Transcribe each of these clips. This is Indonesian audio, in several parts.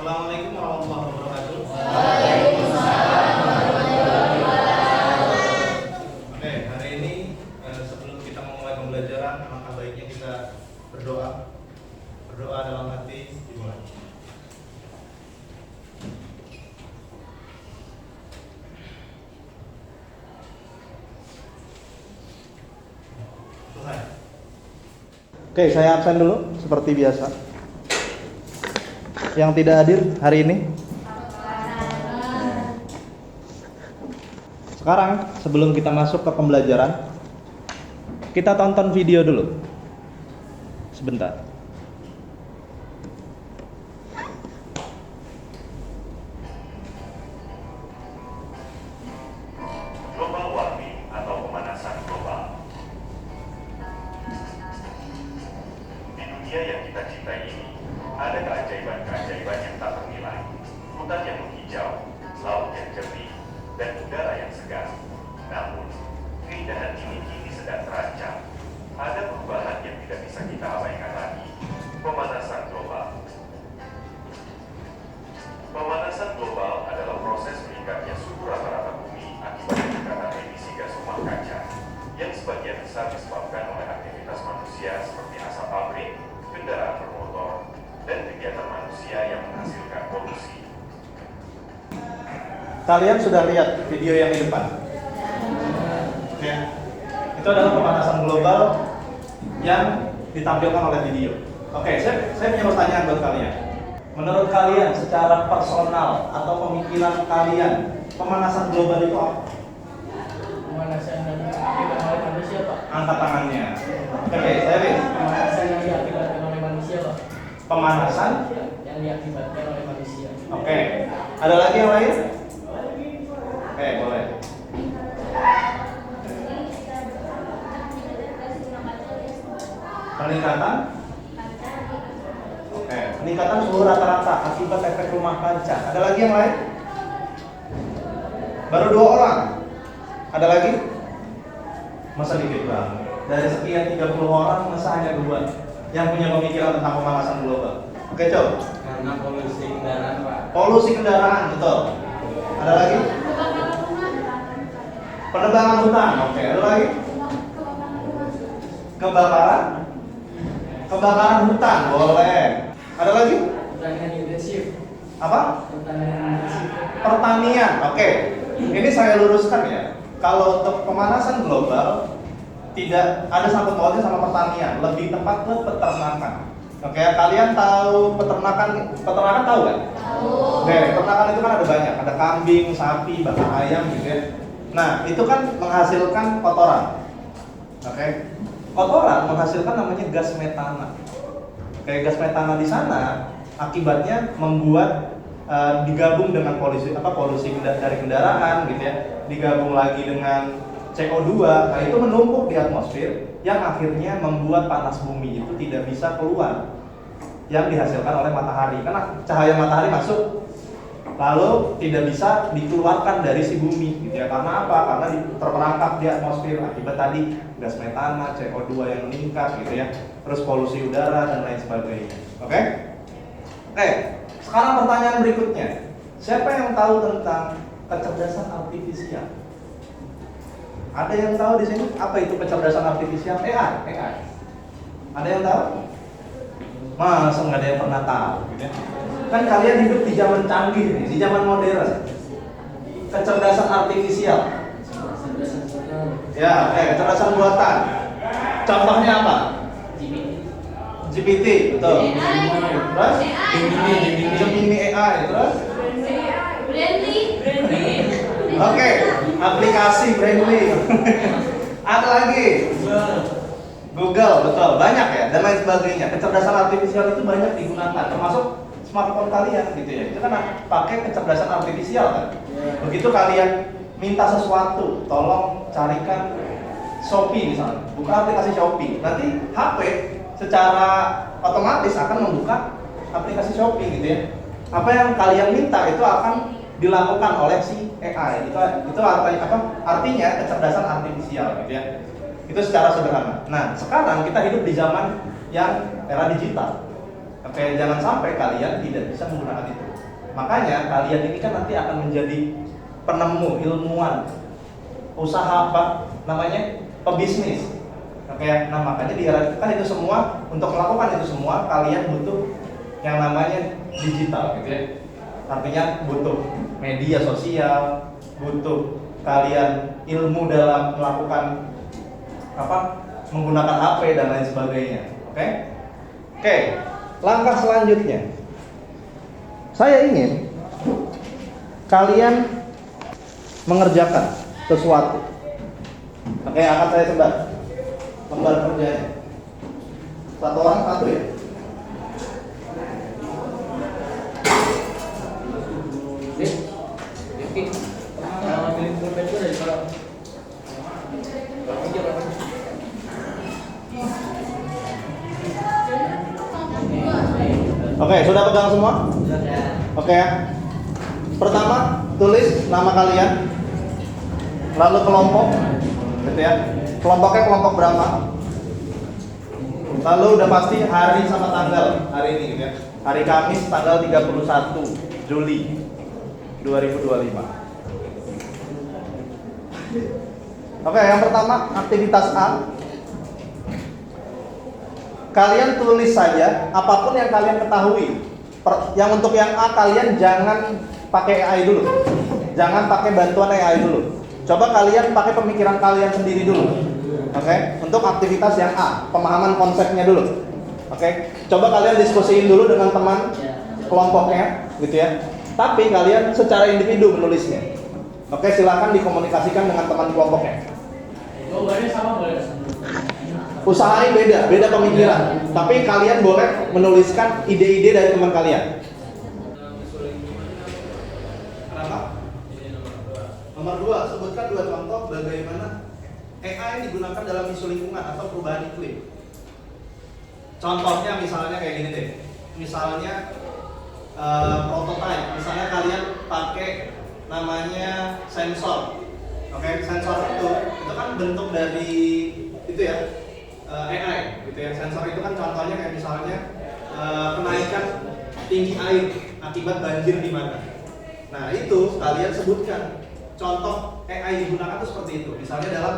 Assalamualaikum warahmatullahi wabarakatuh. Waalaikumsalam warahmatullahi wabarakatuh. Oke, hari ini sebelum kita memulai pembelajaran, alangkah baiknya kita berdoa. Berdoa dalam hati dimulai. Selesai. Oke, saya absen dulu seperti biasa. Yang tidak hadir hari ini. Sekarang sebelum kita masuk ke pembelajaran, kita tonton video dulu. Sebentar. Global warming atau pemanasan global. Di dunia yang kita cintai ini, ada keajaiban-keajaiban yang tak ternilai. Hutan yang menghijau, laut yang jernih, dan udara yang segar. Namun, keindahan ini kini sedang terancam. Ada perubahan yang tidak bisa kita abaikan lagi. Pemanasan global. Pemanasan global adalah proses meningkatnya suhu rata-rata bumi akibat peningkatan emisi gas rumah kaca, yang sebagian besar disebabkan oleh aktivitas manusia seperti asap pabrik, kendaraan bermotor, dan kegiatan manusia yang menghasilkan polusi. Kalian sudah lihat video yang di depan? Oke. Itu adalah pemanasan global yang ditampilkan oleh video. Oke, saya punya pertanyaan buat kalian. Menurut kalian secara personal atau pemikiran kalian, pemanasan global itu apa? Pemanasan yang diakibatkan oleh manusia, Pak. Angkat tangannya. Oke, saya lihat. Pemanasan yang diakibatkan oleh manusia, Pak. Pemanasan. Yang diakibatkan oleh manusia. Oke. Ada lagi yang lain? Oke, boleh. Peningkatan? Oke, peningkatan suhu rata-rata akibat efek rumah kaca. Ada lagi yang lain? Baru 2 orang. Ada lagi? Masa dikit banget? Dari sekian 30 orang, masa hanya 2 yang punya pemikiran tentang pemanasan global? Oke, coba. Karena polusi kendaraan, Pak. Polusi kendaraan, betul. Ada lagi? Penebangan hutan. Oke, ada lagi? Kebakaran? Kebakaran hutan, boleh. Ada lagi? Pertanian intensif. Apa? Pertanian intensif. Pertanian. Oke. Ini saya luruskan ya. Kalau untuk pemanasan global tidak ada sangkut pautnya sama pertanian, lebih tepat ke peternakan. Oke, kalian tahu peternakan? Peternakan tahu kan? Tahu. Oke, peternakan itu kan ada banyak, ada kambing, sapi, bahkan ayam gitu ya. Nah, itu kan menghasilkan kotoran. Oke. Kotoran menghasilkan namanya gas metana. Kayak gas metana di sana akibatnya membuat digabung dengan polusi dari kendaraan gitu ya, digabung lagi dengan CO2, nah itu menumpuk di atmosfer yang akhirnya membuat panas bumi itu tidak bisa keluar yang dihasilkan oleh matahari, karena cahaya matahari masuk lalu tidak bisa dikeluarkan dari si bumi gitu ya. Karena apa? Karena terperangkap di atmosfer akibat tadi gas metana, CO2 yang meningkat gitu ya, terus polusi udara dan lain sebagainya. Oke? Oke, sekarang pertanyaan berikutnya. Siapa yang tahu tentang kecerdasan artifisial? Ada yang tahu di sini apa itu kecerdasan artifisial? AI. Ada yang tahu? Masa nggak ada yang pernah tahu gitu ya? Kan kalian hidup di zaman canggih nih, di zaman modern. Kecerdasan artifisial. Ya, kecerdasan buatan. Contohnya apa? GPT, betul. Terus? Gemini AI, terus? Oke, aplikasi Brandly. Ada lagi? Google, betul. Banyak ya, dan lain sebagainya. Kecerdasan artifisial itu banyak digunakan, termasuk smartphone kalian gitu ya. Itu kan pakai kecerdasan artifisial kan. Begitu kalian minta sesuatu, tolong carikan Shopee misalnya, buka aplikasi Shopee. Nanti HP secara otomatis akan membuka aplikasi Shopee gitu ya. Apa yang kalian minta itu akan dilakukan oleh si AI. Itu artinya kecerdasan artifisial gitu ya. Itu secara sederhana. Nah, sekarang kita hidup di zaman yang era digital. Oke, jangan sampai kalian tidak bisa menggunakan itu. Makanya kalian ini kan nanti akan menjadi penemu, ilmuwan, usaha apa namanya, pebisnis. Oke, nah makanya kan itu semua, untuk melakukan itu semua kalian butuh yang namanya digital gitu ya. Artinya butuh media sosial, butuh kalian ilmu dalam melakukan apa, menggunakan HP dan lain sebagainya. Oke, langkah selanjutnya saya ingin kalian mengerjakan sesuatu. Oke, akan saya sebar lembar kerjanya. Satu orang satu ya. Oke, sudah pegang semua? Oke ya. Pertama, tulis nama kalian, lalu kelompok, gitu ya. Kelompoknya kelompok berapa? Lalu udah pasti hari sama tanggal hari ini, gitu ya. Hari Kamis tanggal 31 Juli 2025. Oke, yang pertama aktivitas A. Kalian tulis saja apapun yang kalian ketahui. Yang untuk yang A, kalian jangan pakai AI dulu. Jangan pakai bantuan AI dulu. Coba kalian pakai pemikiran kalian sendiri dulu. Oke, untuk aktivitas yang A, pemahaman konsepnya dulu. Oke, coba kalian diskusiin dulu dengan teman kelompoknya, gitu ya. Tapi kalian secara individu menulisnya. Oke, silakan dikomunikasikan dengan teman kelompoknya. Jawabannya sama boleh? Usahain beda pemikiran. Tapi kalian boleh menuliskan ide-ide dari teman kalian. Kenapa? Nomor 2, sebutkan 2 contoh bagaimana AI digunakan dalam isu lingkungan atau perubahan iklim. Contohnya misalnya kayak gini deh. Misalnya prototype. Misalnya kalian pakai namanya sensor. Oke, sensor itu kan bentuk dari itu ya. AI gitu ya. Sensor itu kan contohnya kayak misalnya kenaikan tinggi air akibat banjir di mana. Nah, itu kalian sebutkan contoh AI digunakan itu seperti itu. Misalnya dalam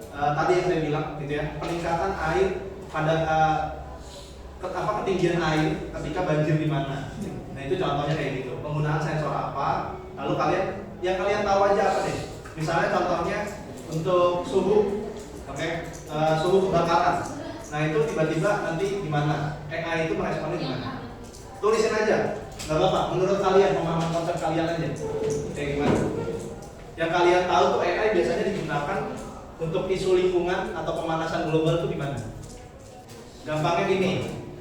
tadi yang saya bilang gitu ya, peningkatan air pada ketinggian air ketika banjir di mana. Nah, itu contohnya kayak gitu. Penggunaan sensor apa? Lalu kalian tahu aja apa deh. Misalnya contohnya untuk suhu. Oke, suhu kebakaran. Nah, itu tiba-tiba nanti gimana? AI itu meresponnya gimana? Tulisin aja, nggak apa-apa. Menurut kalian, pemahaman konsep kalian aja. Kayak gimana? Yang kalian tahu tuh AI biasanya digunakan untuk isu lingkungan atau pemanasan global itu gimana? Gampangnya gini,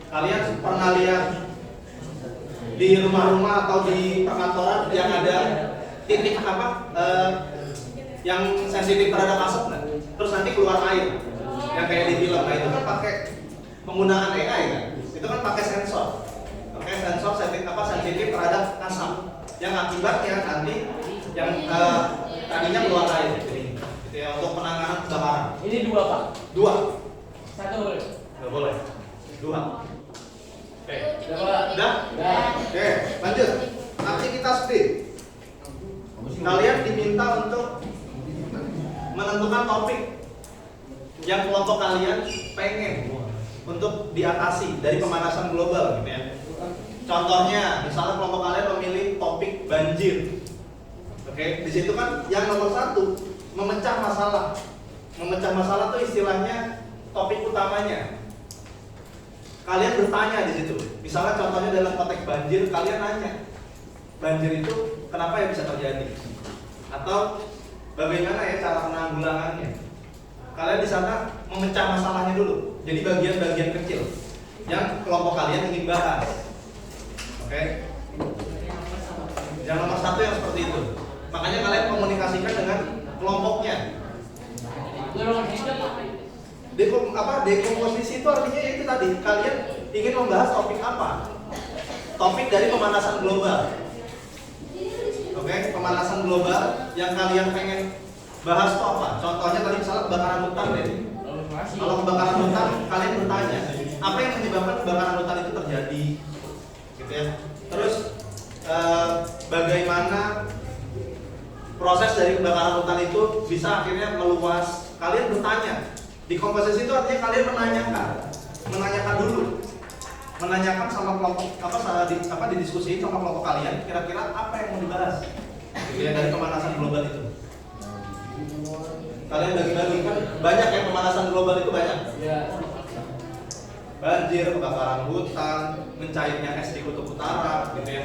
kalian pernah lihat di rumah-rumah atau di perkantoran yang ada titik apa? Yang sensitif terhadap asap nggak? Terus nanti keluar air yang kayak di film. Nah, itu kan pakai penggunaan AI kan? Itu kan pakai sensor. Oke, sensor sensitif terhadap asap yang akibatnya nanti yang tadinya keluar air gitu ya, untuk penanganan kebakaran. Ini 2 Pak. 2. 1 boleh? Nggak boleh. 2. Oke. Udah? Oke, lanjut. Aktivitas B. Kalian diminta untuk menentukan topik yang kelompok kalian pengen untuk diatasi dari pemanasan global gitu ya. Contohnya, misalnya kelompok kalian memilih topik banjir. Oke, di situ kan yang nomor 1 memecah masalah. Memecah masalah itu istilahnya topik utamanya. Kalian bertanya di situ. Misalnya contohnya dalam konteks banjir, kalian nanya, banjir itu kenapa ya bisa terjadi? Atau bagaimana ya cara penanggulangannya? Kalian di sana memecah masalahnya dulu. Jadi bagian-bagian kecil yang kelompok kalian ingin bahas. Oke? Yang nomor 1 yang seperti itu. Makanya kalian komunikasikan dengan kelompoknya. Dekomposisi itu artinya itu tadi, kalian ingin membahas topik apa? Topik dari pemanasan global. Oke, pemanasan global yang kalian pengen bahas itu apa? Contohnya tadi misalnya kebakaran hutan deh. Kalau kebakaran hutan, kalian bertanya, apa yang menyebabkan kebakaran hutan itu terjadi? Gitu ya. Terus bagaimana proses dari kebakaran hutan itu bisa akhirnya meluas. Kalian bertanya di komposisi itu artinya kalian menanyakan dulu, menanyakan sama kelompok didiskusiin sama kelompok kalian kira-kira apa yang mau dibahas ya dari pemanasan global itu. Kalian bagi-bagi kan banyak ya, pemanasan global itu banyak. Ya. Banjir, kebakaran hutan, mencairnya es di kutub utara gitu ya.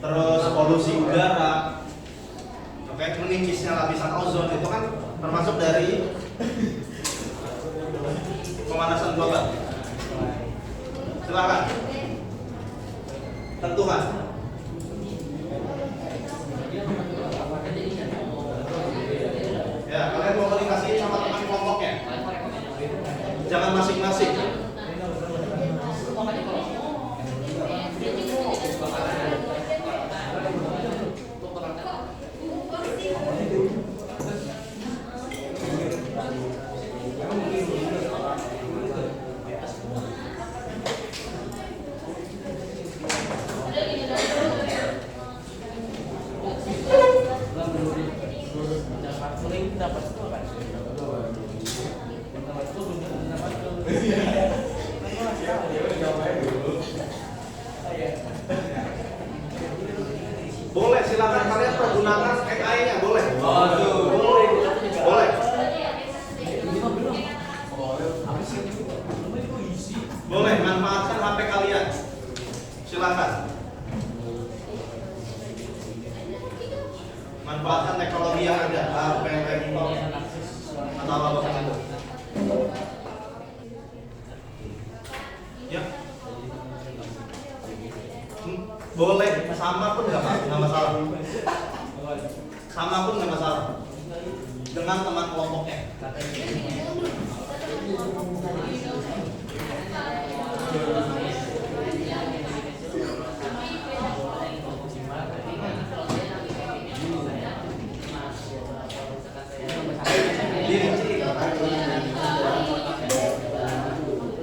Terus polusi udara, oke, menipisnya lapisan ozon itu kan termasuk dari pemanasan global. Silakan. Tentukan. Ya, kalian komunikasi sama teman kelompoknya. Jangan masing-masing. Boleh, silakan kalian pergunakan AI-nya, boleh. Boleh. Boleh, manfaatkan HP kalian. Silakan. Manfaatkan teknologi yang ada, HP, laptop, atau apapun itu. Ya. Boleh, sama pun nggak masalah. Sama pun nggak masalah. Dengan teman kelompoknya.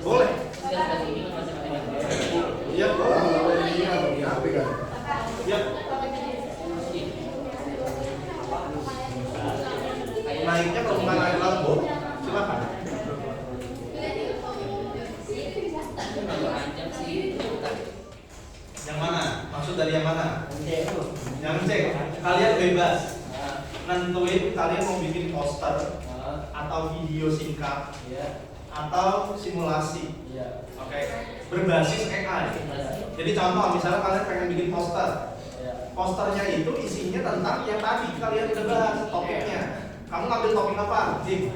Boleh. Iya, boleh. Ya. Naiknya permukaan air laut, Bu. Silakan. Yang mana? Maksud dari yang mana? Yang cek. Kalian bebas. Nentuin kalian mau bikin poster atau video singkat atau simulasi. Oke. Berbasis AI. Jadi contoh misalnya kalian pengen bikin poster. Posternya itu isinya tentang yang tadi kalian udah bahas topiknya. Kamu ngambil topik apa, Jim?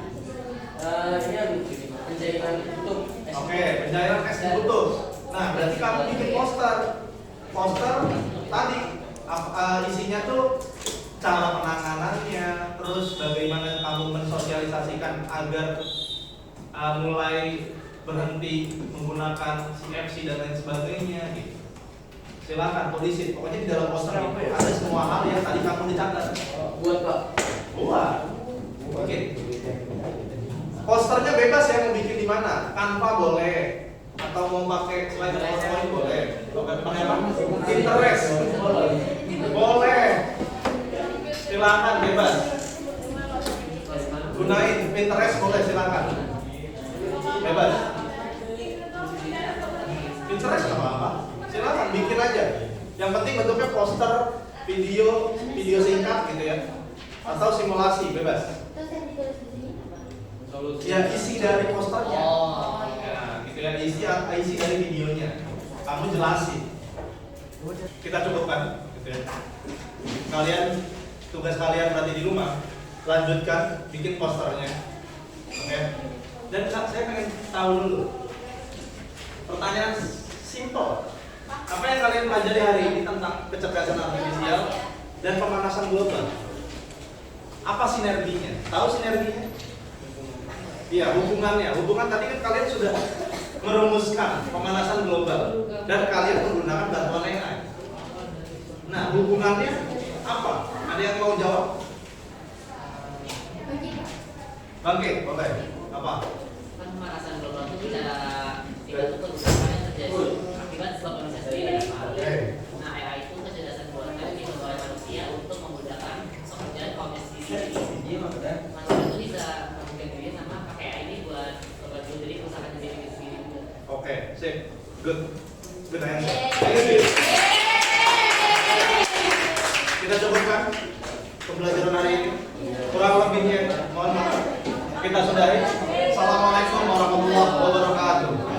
Pencairan kutub. Oke, pencairan es di kutub. Nah, berarti kamu bikin poster. Poster tadi isinya tuh cara penanganannya, terus bagaimana kamu mensosialisasikan agar mulai berhenti menggunakan CFC dan lain sebagainya gitu. Silakan tulisin, pokoknya di dalam poster itu ada semua hal yang tadi kamu dicatat. Buat Pak. Buat. Oke. Posternya bebas ya, mau bikin di mana? Canva boleh, atau mau pakai slide PowerPoint boleh. Pakai apa? Pinterest boleh. Silakan bebas. Gunain Pinterest boleh, silakan. Bebas. Pinterest nggak apa-apa. Silakan bikin aja. Yang penting bentuknya poster, video singkat gitu ya, atau simulasi bebas. Ya isi dari posternya. Ya, gitu ya, isi dari videonya. Kamu jelasin. Kita cukupkan, gitu ya. Tugas kalian berarti di rumah, lanjutkan bikin posternya. Oke. Dan saya pengen tahu dulu. Pertanyaan simple. Apa yang kalian pelajari hari ini tentang kecerdasan artifisial dan pemanasan global? Apa sinerginya? Tahu sinerginya? Iya, hubungannya. Hubungan tadi kan kalian sudah merumuskan pemanasan global dan kalian menggunakan bantuan AI. Nah, hubungannya apa? Ada yang mau jawab? Oke, boleh. Apa? Pemanasan global itu bicara tidak terjadi akibat globalisasi. Sip. Good. Good answer. Thank you. Kita cukupkan pembelajaran hari ini. Kurang lebihnya mohon maaf. Kita sudahi. Assalamualaikum warahmatullahi wabarakatuh.